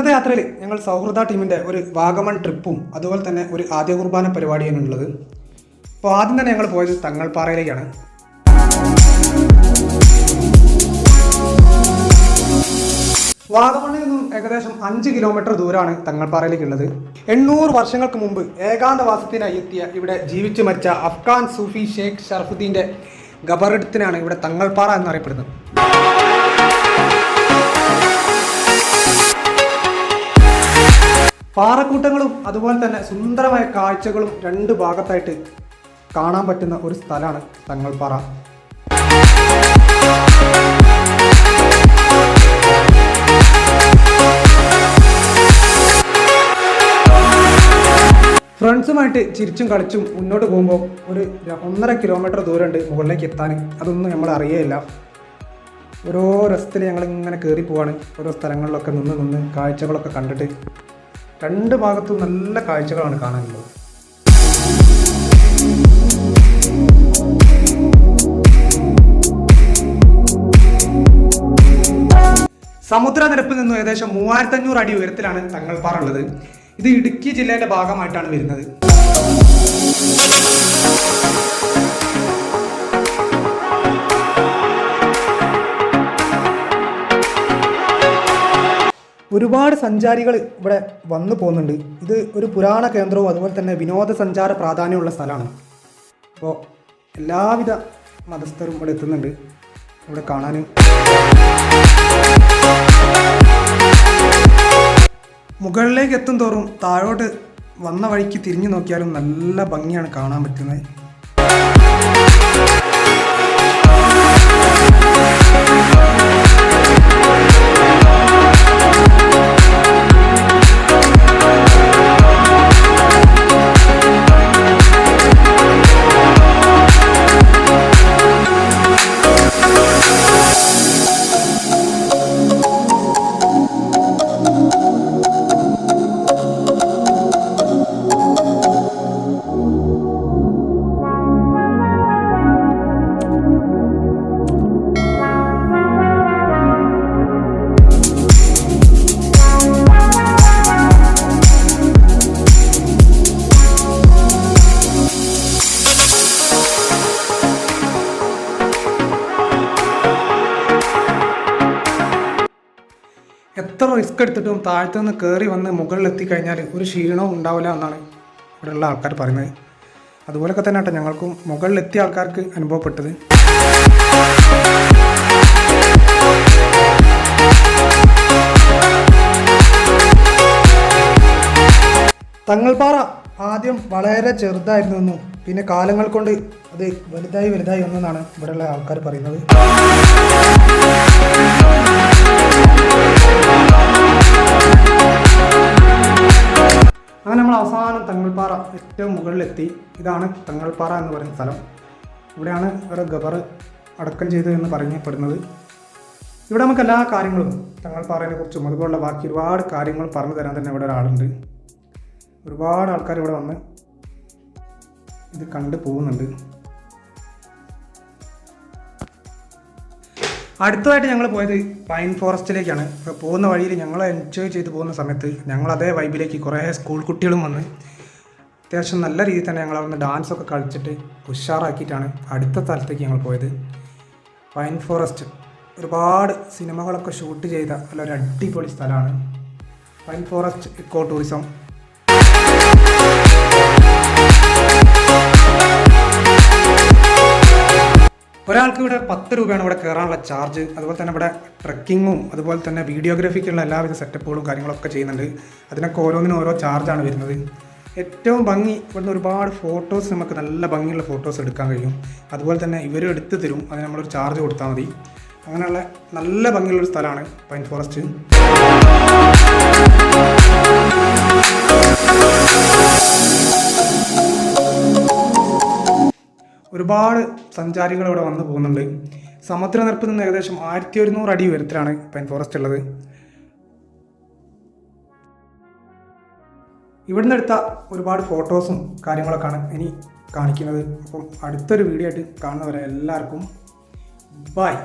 ഇന്നത്തെ യാത്രയിൽ ഞങ്ങൾ സൗഹൃദ ടീമിൻ്റെ ഒരു വാഗമൺ ട്രിപ്പും അതുപോലെ തന്നെ ഒരു ആദ്യ കുർബാന പരിപാടിയാണ് ഉള്ളത്. അപ്പോൾ ആദ്യം തന്നെ ഞങ്ങൾ പോയത് തങ്ങൾപ്പാറയിലേക്കാണ്. വാഗമണിൽ നിന്നും ഏകദേശം 5 കിലോമീറ്റർ ദൂരമാണ് തങ്ങൾപ്പാറയിലേക്കുള്ളത്. 800 വർഷങ്ങൾക്ക് മുമ്പ് ഏകാന്തവാസത്തിനായി എത്തിയ ഇവിടെ ജീവിച്ചു മരിച്ച അഫ്ഗാൻ സൂഫി ഷേഖ് ഷറഫുദ്ദീൻ്റെ ഖബറിടത്തിനാണ് ഇവിടെ തങ്ങൾപ്പാറ എന്നറിയപ്പെടുന്നത്. പാറക്കൂട്ടങ്ങളും അതുപോലെ തന്നെ സുന്ദരമായ കാഴ്ചകളും 2 ഭാഗത്തായിട്ട് കാണാൻ പറ്റുന്ന ഒരു സ്ഥലമാണ് തങ്ങൾപ്പാറ. ഫ്രണ്ട്സുമായിട്ട് ചിരിച്ചും കളിച്ചും മുന്നോട്ട് പോകുമ്പോൾ ഒരു 1.5 കിലോമീറ്റർ ദൂരമുണ്ട് മുകളിലേക്ക് എത്താൻ. അതൊന്നും നമ്മൾ അറിയേയില്ല. ഓരോ രസത്തിൽ ഞങ്ങളിങ്ങനെ കയറി പോവാണ്. ഓരോ സ്ഥലങ്ങളിലൊക്കെ നിന്ന് കാഴ്ചകളൊക്കെ കണ്ടിട്ട് 2 ഭാഗത്തും നല്ല കാഴ്ചകളാണ് കാണാനുള്ളത്. സമുദ്രനിരപ്പിൽ നിന്നും ഏകദേശം 3500 അടി ഉയരത്തിലാണ് തങ്ങൾപ്പാറ ഉള്ളത്. ഇത് ഇടുക്കി ജില്ലയുടെ ഭാഗമായിട്ടാണ് വരുന്നത്. ഒരുപാട് സഞ്ചാരികൾ ഇവിടെ വന്നു പോകുന്നുണ്ട്. ഇത് ഒരു പുരാണ കേന്ദ്രവും അതുപോലെ തന്നെ വിനോദസഞ്ചാര പ്രാധാന്യമുള്ള സ്ഥലമാണ്. അപ്പോൾ എല്ലാവിധ മതസ്ഥരും ഇവിടെ എത്തുന്നുണ്ട് ഇവിടെ കാണാൻ. മുകളിലേക്ക് എത്തും തോറും താഴോട്ട് വന്ന വഴിക്ക് തിരിഞ്ഞു നോക്കിയാലും നല്ല ഭംഗിയാണ് കാണാൻ പറ്റുന്നത്. എത്ര റിസ്ക് എടുത്തിട്ടും താഴത്തു നിന്ന് കയറി വന്ന് മുകളിലെത്തിക്കഴിഞ്ഞാൽ ഒരു ക്ഷീണവും ഉണ്ടാവില്ല എന്നാണ് ഇവിടെയുള്ള ആൾക്കാർ പറയുന്നത്. അതുപോലൊക്കെ തന്നെ കേട്ടോ ഞങ്ങൾക്കും മുകളിലെത്തിയ ആൾക്കാർക്ക് അനുഭവപ്പെട്ടത്. തങ്ങൾപ്പാറ ആദ്യം വളരെ ചെറുതായിരുന്നെന്നും പിന്നെ കാലങ്ങൾ കൊണ്ട് അത് വലുതായി വന്നെന്നാണ് ഇവിടെയുള്ള ആൾക്കാർ പറയുന്നത്. അങ്ങനെ നമ്മൾ അവസാനം തങ്ങൾപ്പാറ ഏറ്റവും മുകളിലെത്തി. ഇതാണ് തങ്ങൾപ്പാറ എന്ന് പറയുന്ന സ്ഥലം. ഇവിടെയാണ് ഒരു ഖബർ അടക്കം ചെയ്തു എന്ന് പറയപ്പെടുന്നത്. ഇവിടെ നമുക്ക് എല്ലാ കാര്യങ്ങളും തങ്ങൾപ്പാറയെ കുറിച്ചും അതുപോലുള്ള ബാക്കി ഒരുപാട് കാര്യങ്ങൾ പറഞ്ഞു തരാൻ തന്നെ ഇവിടെ ഒരാളുണ്ട്. ഒരുപാട് ആൾക്കാർ ഇവിടെ വന്ന് ഇത് കണ്ടു പോകുന്നുണ്ട്. അടുത്തതായിട്ട് ഞങ്ങൾ പോയത് പൈൻ ഫോറസ്റ്റിലേക്കാണ്. പോകുന്ന വഴിയിൽ ഞങ്ങൾ എൻജോയ് ചെയ്ത് പോകുന്ന സമയത്ത് ഞങ്ങൾ അതേ വൈബിലേക്ക് കുറേ സ്കൂൾ കുട്ടികളും വന്ന് അത്യാവശ്യം നല്ല രീതിയിൽ തന്നെ ഞങ്ങൾ അവിടുന്ന് ഡാൻസൊക്കെ കളിച്ചിട്ട് ഉഷാറാക്കിയിട്ടാണ് അടുത്ത സ്ഥലത്തേക്ക് ഞങ്ങൾ പോയത്. പൈൻ ഫോറസ്റ്റ് ഒരുപാട് സിനിമകളൊക്കെ ഷൂട്ട് ചെയ്ത നല്ലൊരു അടിപൊളി സ്ഥലമാണ് പൈൻ ഫോറസ്റ്റ് ഇക്കോ ടൂറിസം. ഒരാൾക്ക് ഇവിടെ 10 രൂപയാണ് ഇവിടെ കയറാനുള്ള ചാർജ്. അതുപോലെ തന്നെ ഇവിടെ ട്രക്കിങ്ങും അതുപോലെ തന്നെ വീഡിയോഗ്രാഫിക്കുള്ള എല്ലാവിധ സെറ്റപ്പുകളും കാര്യങ്ങളൊക്കെ ചെയ്യുന്നുണ്ട്. അതിനൊക്കെ ഓരോന്നിനും ഓരോ ചാർജാണ് വരുന്നത്. ഏറ്റവും ഭംഗി ഇവിടുന്ന് ഒരുപാട് ഫോട്ടോസ് നമുക്ക് നല്ല ഭംഗിയുള്ള ഫോട്ടോസ് എടുക്കാൻ കഴിയും. അതുപോലെ തന്നെ ഇവരും എടുത്ത് തരും. അതിന് നമ്മളൊരു ചാർജ് കൊടുത്താൽ മതി. അങ്ങനെയുള്ള നല്ല ഭംഗിയുള്ളൊരു സ്ഥലമാണ് പൈൻ ഫോറസ്റ്റ്. ഒരുപാട് സഞ്ചാരികൾ ഇവിടെ വന്നു പോകുന്നുണ്ട്. സമുദ്രനിരപ്പിൽ നിന്ന് ഏകദേശം 1100 അടി ഉയരത്തിലാണ് പൈൻ ഫോറസ്റ്റ് ഉള്ളത്. ഇവിടുന്ന് എടുത്ത ഒരുപാട് ഫോട്ടോസും കാര്യങ്ങളൊക്കെയാണ് ഇനി കാണിക്കുന്നത്. അപ്പം അടുത്തൊരു വീഡിയോ ആയിട്ട് കാണുന്നവരെ എല്ലാവർക്കും ബൈ.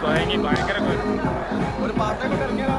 കുഴങ്ങി ഭയങ്കര ഒരു പാട്ടൊക്കെ ഇറങ്ങിയാലോ.